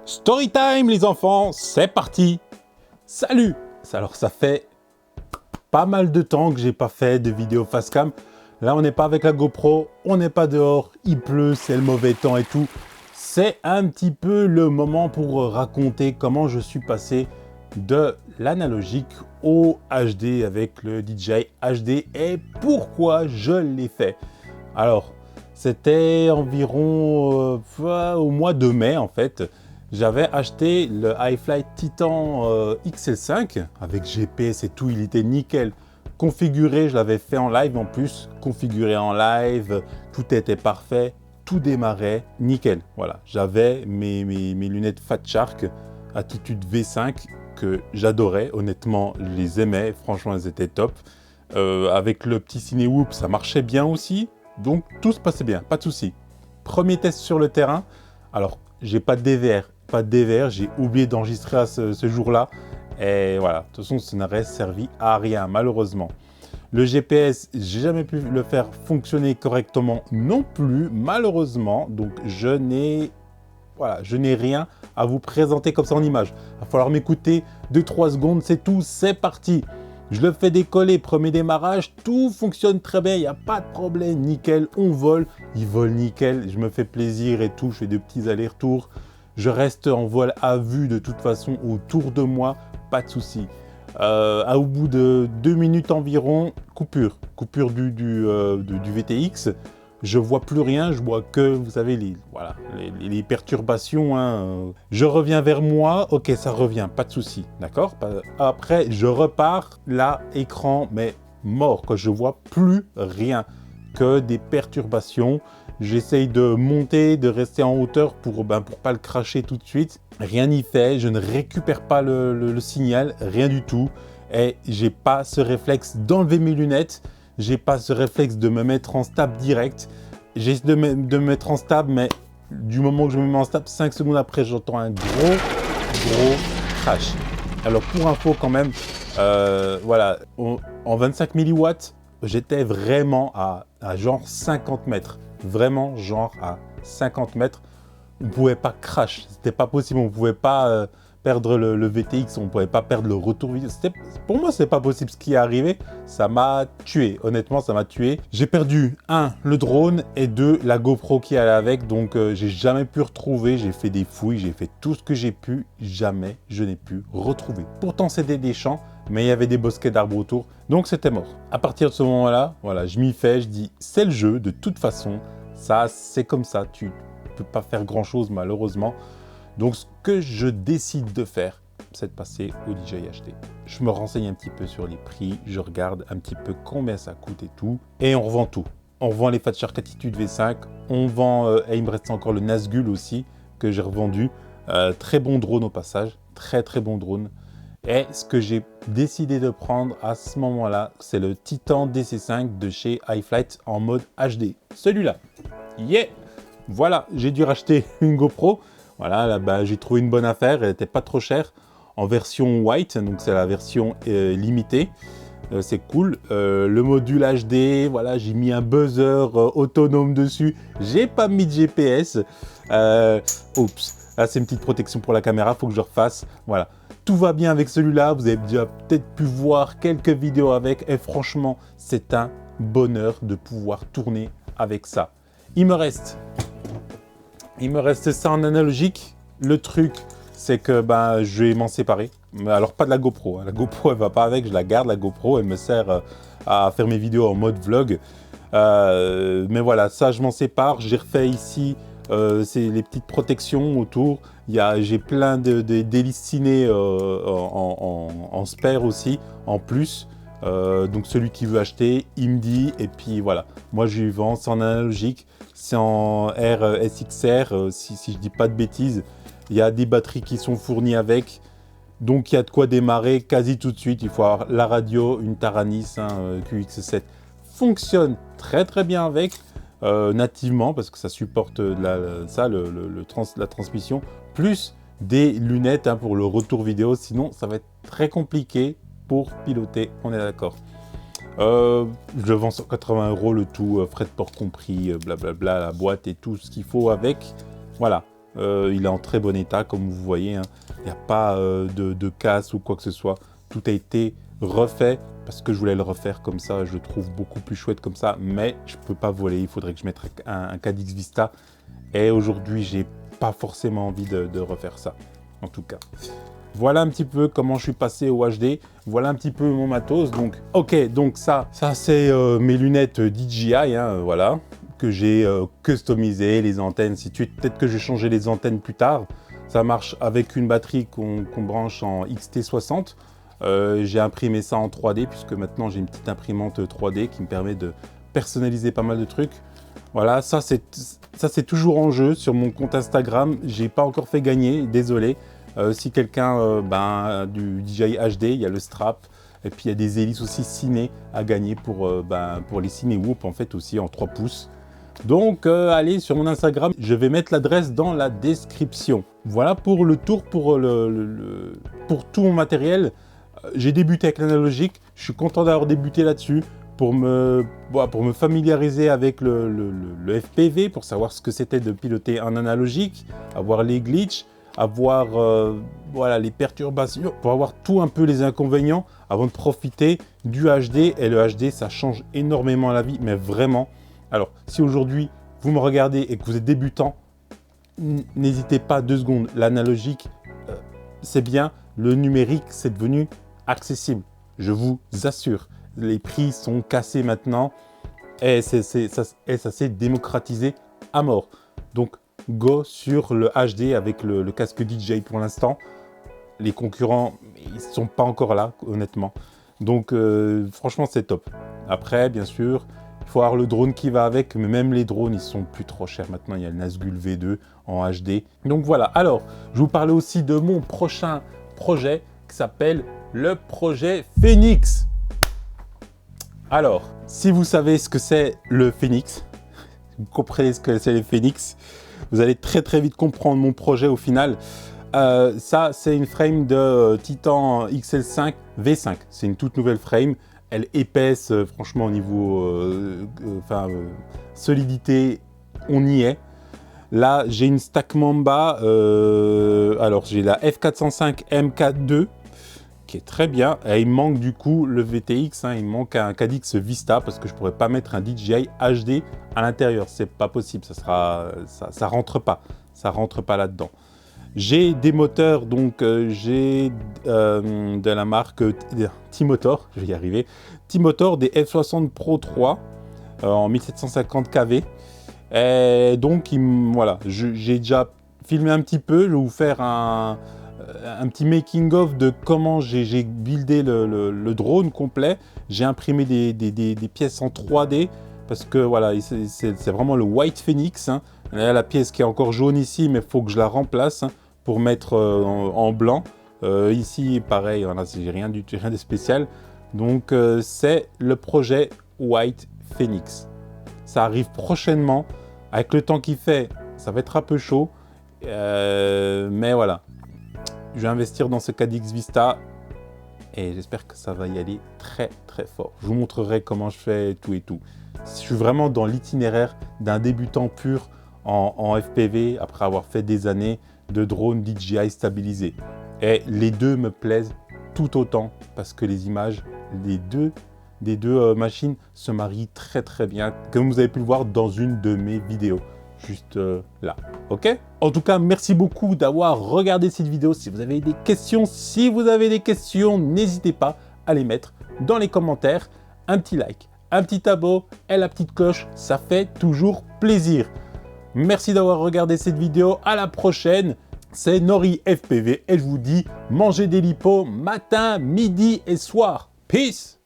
Storytime les enfants, c'est parti. Salut. Alors ça fait pas mal de temps que j'ai pas fait de vidéo face cam. Là on n'est pas avec la GoPro, on n'est pas dehors, il pleut, c'est le mauvais temps et tout. C'est un petit peu le moment pour raconter comment je suis passé de l'analogique au HD avec le DJI HD et pourquoi je l'ai fait. Alors, c'était environ au mois de mai en fait. J'avais acheté le iFlight Titan XL5 avec GPS et tout, il était nickel. Configuré, je l'avais fait en live en plus, configuré en live, tout était parfait, tout démarrait, nickel. Voilà, j'avais mes lunettes Fat Shark Attitude V5 que j'adorais, honnêtement, je les aimais, franchement, elles étaient top. Avec le petit Cinewhoop, ça marchait bien aussi, donc tout se passait bien, pas de souci. Premier test sur le terrain, alors j'ai pas de DVR, j'ai oublié d'enregistrer à ce jour-là, et voilà, de toute façon, ça n'aurait servi à rien, malheureusement. Le GPS, j'ai jamais pu le faire fonctionner correctement non plus, malheureusement, donc je n'ai rien à vous présenter comme ça en image. Il va falloir m'écouter 2-3 secondes, c'est tout, c'est parti. Je le fais décoller, premier démarrage, tout fonctionne très bien, il n'y a pas de problème, nickel, on vole, il vole nickel, je me fais plaisir et tout, je fais de petits allers-retours. Je reste en vol à vue de toute façon autour de moi, pas de souci. Au bout de 2 minutes environ, coupure du VTX. Je vois plus rien, je vois que, vous savez, les perturbations. Hein. Je reviens vers moi, ok, ça revient, pas de souci, d'accord. Après, je repars, là, écran, mais mort, que je vois plus rien, que des perturbations. J'essaye de monter, de rester en hauteur pour pas le cracher tout de suite. Rien n'y fait, je ne récupère pas le signal, rien du tout. Et j'ai pas ce réflexe d'enlever mes lunettes. J'ai pas ce réflexe de me mettre en stable direct. J'essaie de me mettre en stable, mais du moment où je me mets en stable, 5 secondes après, j'entends un gros crash. Alors pour info quand même, voilà, en 25 milliwatts, j'étais vraiment à genre 50 mètres. Vraiment genre à 50 mètres. On ne pouvait pas crash, c'était pas possible, on ne pouvait pas perdre le VTX, on ne pouvait pas perdre le retour vidéo. Pour moi, c'est pas possible ce qui est arrivé, ça m'a tué, honnêtement, ça m'a tué. J'ai perdu, 1, le drone, et 2, la GoPro qui allait avec, donc j'ai jamais pu retrouver, j'ai fait des fouilles, j'ai fait tout ce que j'ai pu, jamais je n'ai pu retrouver. Pourtant, c'était des champs, mais il y avait des bosquets d'arbres autour, donc c'était mort. À partir de ce moment-là, voilà, je m'y fais, je dis, c'est le jeu, de toute façon, ça, c'est comme ça, tu peux pas faire grand-chose, malheureusement. Donc, ce que je décide de faire, c'est de passer au DJI HD. Je me renseigne un petit peu sur les prix, je regarde un petit peu combien ça coûte et tout, et on revend tout. On revend les Fat Shark Attitude V5, on vend, et il me reste encore le Nazgul aussi, que j'ai revendu. Très bon drone au passage, très bon drone. Et ce que j'ai décidé de prendre à ce moment-là, c'est le Titan DC5 de chez iFlight en mode HD. Celui-là. Yeah! Voilà, j'ai dû racheter une GoPro. Voilà, là, j'ai trouvé une bonne affaire, elle n'était pas trop chère, en version white, donc c'est la version limitée. C'est cool. Le module HD, voilà, j'ai mis un buzzer autonome dessus. J'ai pas mis de GPS. Oups, là c'est une petite protection pour la caméra, faut que je refasse. Voilà, tout va bien avec celui-là. Vous avez déjà peut-être pu voir quelques vidéos avec. Et franchement, c'est un bonheur de pouvoir tourner avec ça. Il me reste ça en analogique. Le truc, c'est que je vais m'en séparer. Mais alors pas de la GoPro. La GoPro, elle va pas avec. Je la garde, la GoPro. Elle me sert à faire mes vidéos en mode vlog. Mais voilà, ça, je m'en sépare. J'ai refait ici c'est les petites protections autour. J'ai plein d'hélices ciné en spare aussi, en plus. Donc celui qui veut acheter, il me dit. Et puis voilà, moi je lui vends, c'est en analogique. C'est en RSXR, si je dis pas de bêtises. Il y a des batteries qui sont fournies avec. Donc il y a de quoi démarrer quasi tout de suite. Il faut avoir la radio, une Taranis QX7. Fonctionne très bien avec, nativement, parce que ça supporte la transmission. Plus des lunettes pour le retour vidéo. Sinon, ça va être très compliqué pour piloter, on est d'accord. Je le vends 180 € le tout, frais de port compris, blablabla, la boîte et tout ce qu'il faut avec. Voilà, Il est en très bon état, comme vous voyez, hein. Il n'y a pas de casse ou quoi que ce soit. Tout a été refait parce que je voulais le refaire comme ça. Je le trouve beaucoup plus chouette comme ça, mais je ne peux pas voler. Il faudrait que je mette un Cadix Vista. Et aujourd'hui, j'ai pas forcément envie de refaire ça, en tout cas. Voilà un petit peu comment je suis passé au HD. Voilà un petit peu mon matos. Donc, ok, donc ça c'est mes lunettes DJI, hein, voilà, que j'ai customisées, les antennes, ainsi de suite. Peut-être que je vais changer les antennes plus tard. Ça marche avec une batterie qu'on branche en XT60. J'ai imprimé ça en 3D, puisque maintenant j'ai une petite imprimante 3D qui me permet de personnaliser pas mal de trucs. Voilà, ça c'est toujours en jeu sur mon compte Instagram. J'ai pas encore fait gagner, désolé. Si quelqu'un du DJI HD, il y a le strap. Et puis il y a des hélices aussi ciné à gagner pour les ciné whoop en fait aussi en 3 pouces. Donc allez sur mon Instagram, je vais mettre l'adresse dans la description. Voilà pour le tour pour tout mon matériel. J'ai débuté avec l'analogique, je suis content d'avoir débuté là-dessus pour me familiariser avec le FPV, pour savoir ce que c'était de piloter un analogique, avoir les glitches, avoir les perturbations, pour avoir tout un peu les inconvénients avant de profiter du HD. Et le HD, ça change énormément la vie, mais vraiment. Alors, si aujourd'hui, vous me regardez et que vous êtes débutant, n'hésitez pas 2 secondes. L'analogique, c'est bien. Le numérique, c'est devenu accessible. Je vous assure. Les prix sont cassés maintenant. Et ça s'est démocratisé à mort. Donc, go sur le HD avec le casque DJI pour l'instant. Les concurrents, ils ne sont pas encore là, honnêtement. Donc, franchement, c'est top. Après, bien sûr, il faut avoir le drone qui va avec, mais même les drones, ils sont plus trop chers maintenant. Il y a le Nazgul V2 en HD. Donc voilà. Alors, je vous parlais aussi de mon prochain projet qui s'appelle le projet Phoenix. Alors, si vous savez ce que c'est le Phoenix, vous comprenez ce que c'est le Phoenix, vous allez très très vite comprendre mon projet au final. Ça, c'est une frame de Titan XL5 V5. C'est une toute nouvelle frame. Elle est épaisse, franchement, au niveau solidité, on y est. Là, j'ai une Stack Mamba. Alors, j'ai la F405 MK2 qui est très bien. Et il manque du coup le VTX. Hein, il manque un Cadix Vista parce que je ne pourrais pas mettre un DJI HD à l'intérieur. C'est pas possible. Ça rentre pas. Ça rentre pas là-dedans. J'ai des moteurs, donc j'ai de la marque T-Motor, je vais y arriver, T-Motor des F60 Pro 3 en 1750 kV. Et donc voilà, j'ai déjà filmé un petit peu, je vais vous faire un petit making-of de comment j'ai buildé le drone complet. J'ai imprimé des pièces en 3D parce que voilà, c'est vraiment le White Phoenix. Hein. Là, la pièce qui est encore jaune ici, mais il faut que je la remplace. Hein, pour mettre en blanc. Ici, pareil, voilà, c'est rien de spécial. Donc, c'est le projet White Phoenix. Ça arrive prochainement. Avec le temps qu'il fait, ça va être un peu chaud. Mais voilà. Je vais investir dans ce Cadix Vista. Et j'espère que ça va y aller très, très fort. Je vous montrerai comment je fais tout et tout. Je suis vraiment dans l'itinéraire d'un débutant pur en FPV, après avoir fait des années de drones DJI stabilisés. Et les deux me plaisent tout autant parce que les images des deux machines se marient très très bien, comme vous avez pu le voir dans une de mes vidéos, juste là. Ok? En tout cas, merci beaucoup d'avoir regardé cette vidéo. Si vous avez des questions, n'hésitez pas à les mettre dans les commentaires. Un petit like, un petit abo et la petite cloche, ça fait toujours plaisir. Merci d'avoir regardé cette vidéo. À la prochaine. C'est Nori FPV et je vous dis, mangez des lipos matin, midi et soir. Peace!